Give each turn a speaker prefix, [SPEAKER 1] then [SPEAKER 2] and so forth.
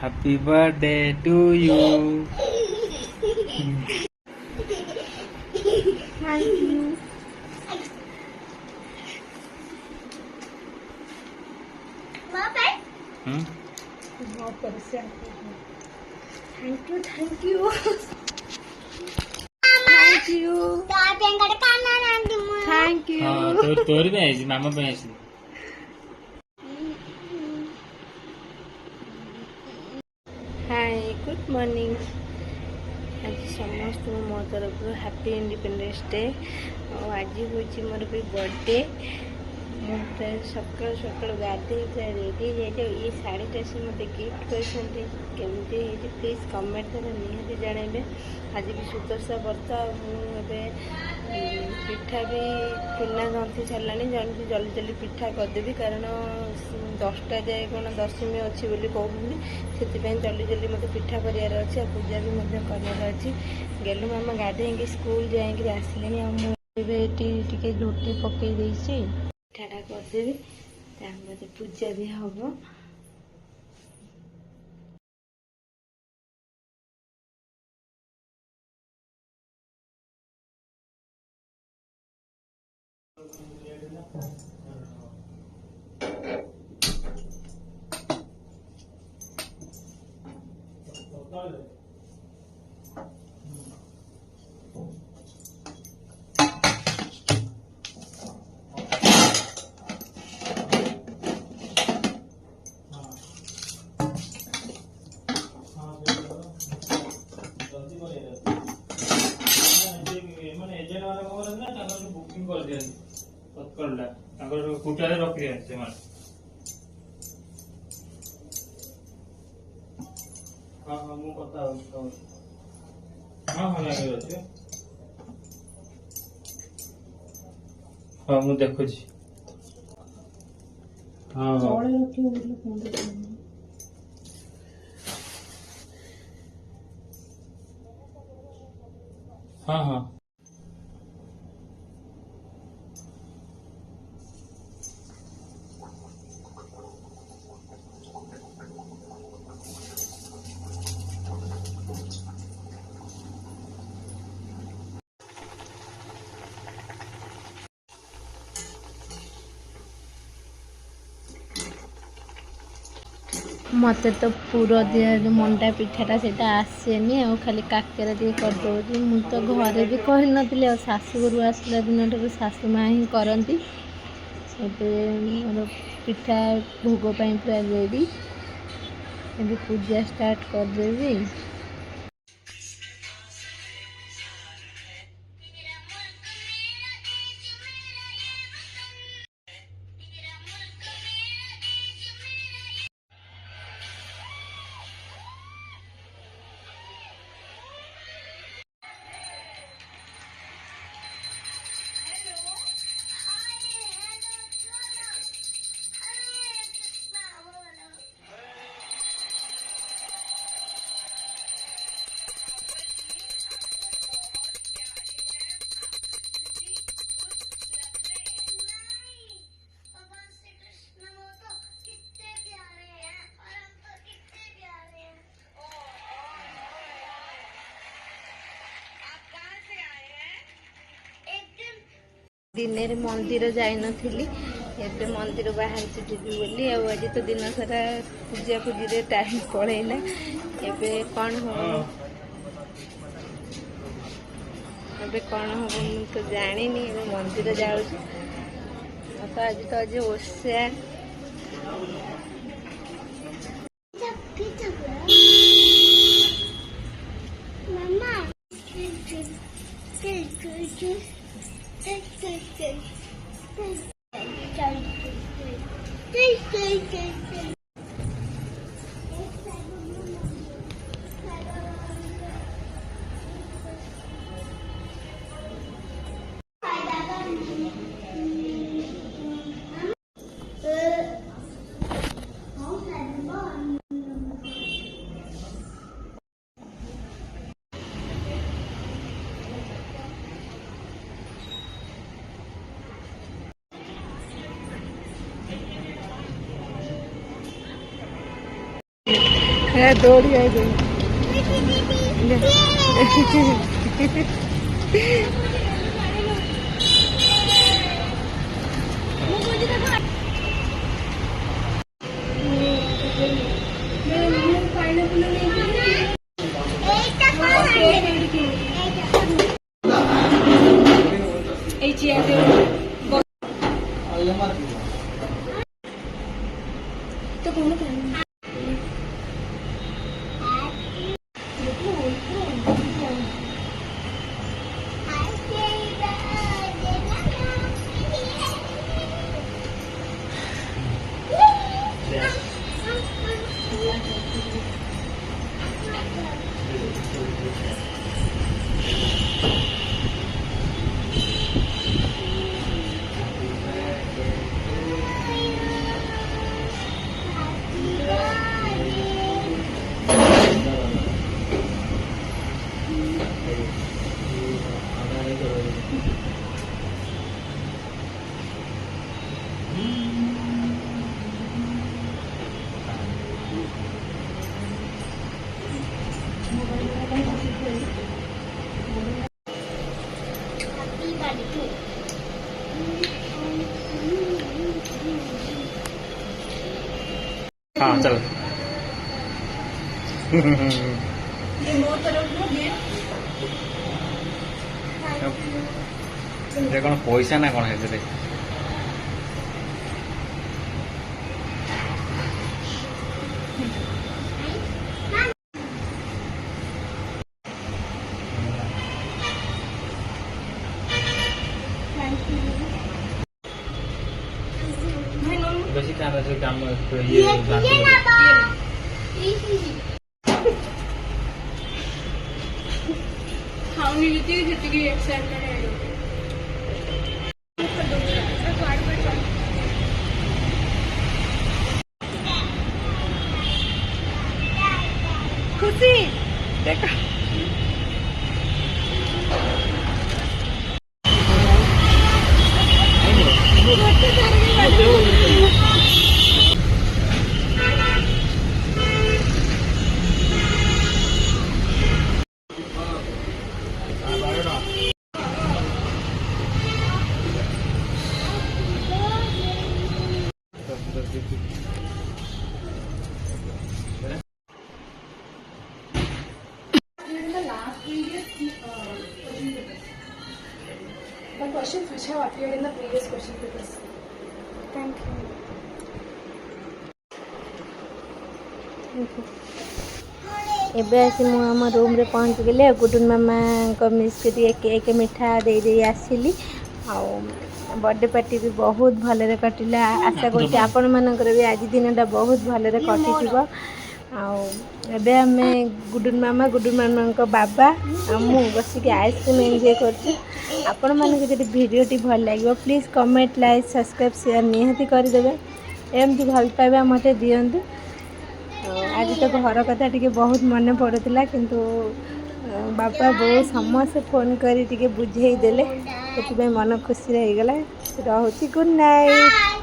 [SPEAKER 1] Happy birthday to you.
[SPEAKER 2] Thank you.
[SPEAKER 1] Hmm?
[SPEAKER 2] Thank you. Thank you. Thank you. Thank you.
[SPEAKER 1] हाँ तोरी पे आइसी मामा पे आइसी
[SPEAKER 2] hi good morning आज समस्त मो तरफ हैप्पी इंडिपेंडेंस डे और आज हूँ मोर भी बर्थडे मुझे सकाल सकाल गाधे रेडी जाए ये शाढ़ीटा से मत गिफ्ट करमती प्लीज कमेंट द्वारा निहाती जनइबे आज भी सुदर्शा व्रत मुझे पिठा भी किना गंथि सारा जल्दी जल्दी जल्दी पिठा करदेवी कारण 10टा जाए कौन दशमी अच्छी बोली कहूँ से जल्दी जल्दी मत पिठा करार अच्छे पूजा भी करार अच्छी गेलु मामा गाधे स्कूल जाए आसिले मुझे झुटी पकई पिठाटा करदेवी मत पूजा भी हम
[SPEAKER 1] बुकिंग कर दिया तत्काल कुटारे रख दिया हाँ हाँ मु कथा हाँ हाँ लगे अच्छे हाँ मु देखु हाँ हाँ हाँ
[SPEAKER 2] मत तो पूरा दिया मंडा पिठाटा से आसेनी आ खाली काकेरा दी करदे मु तो घरे भी कही नी शाशुघर आसला दिन ठार शाशु माँ ही करती मोर पिठा भोग पूरा रेडी अभी पूजा स्टार्ट करदेवी दिन मंदिर जाई नथिली एबे मंदिर बाहर जीवी बोली आज तो दिन सारा पूजा पूजी टाइम पड़ेला एबे कौन हो मुझे तो जानी मंदिर जाऊँ तो आज ओषा হ্যাঁ দৌড়ি আইবে এই চেয়ারে তো কোনো
[SPEAKER 1] हाँ चल कौन पैसा ना कौन है बेसी काम है काम
[SPEAKER 2] खाऊंगी जितनी एक्साइटमेंट खुशी देखा
[SPEAKER 3] The questions which have appeared in the previous question papers. Thank you.
[SPEAKER 2] ଏବେ ଆସି ମୁଁ ଆମ ରୁମ୍ରେ ପହଞ୍ଚିଗଲି ଆଉ ଗୁଡୁନ୍ ମାମାଙ୍କ ମିସ୍କି କେକ୍ ମିଠା ଦେଇ ଆସିଲି ଆଉ ବର୍ଥଡେ ପାର୍ଟି ବି ବହୁତ ଭଲରେ କଟିଲା ଆଶା କରୁଛି ଆପଣମାନଙ୍କର ବି ଆଜି ଦିନଟା ବହୁତ ଭଲରେ କଟିଥିବ ଆଉ ଏବେ ଆମେ ଗୁଡୁନ୍ ମାମାଙ୍କ ବାବା ଆଉ ମୁଁ ବସିକି ଆଇସ୍କ୍ରିମ୍ ଏନ୍ଜୟ କରୁଛୁ ଆପଣମାନଙ୍କୁ ଯଦି ଭିଡ଼ିଓଟି ଭଲ ଲାଗିବ please comment like subscribe share ନିହାତି କରିଦେବେ ଏମିତି ଭଲ ପାଇବା ମୋତେ ଦିଅନ୍ତୁ ଆଜି ତ ଘର କଥା ଟିକେ ବହୁତ ମନେ ପଡ଼ୁଥିଲା କିନ୍ତୁ ବାପା ବୋଉ ସମସ୍ତେ ଫୋନ୍ କରି ଟିକେ ବୁଝେଇ ଦେଲେ ସେଥିପାଇଁ ମନ ଖୁସିରେ ହେଇଗଲା ରହୁଛି ଗୁଡ୍ ନାଇଟ୍।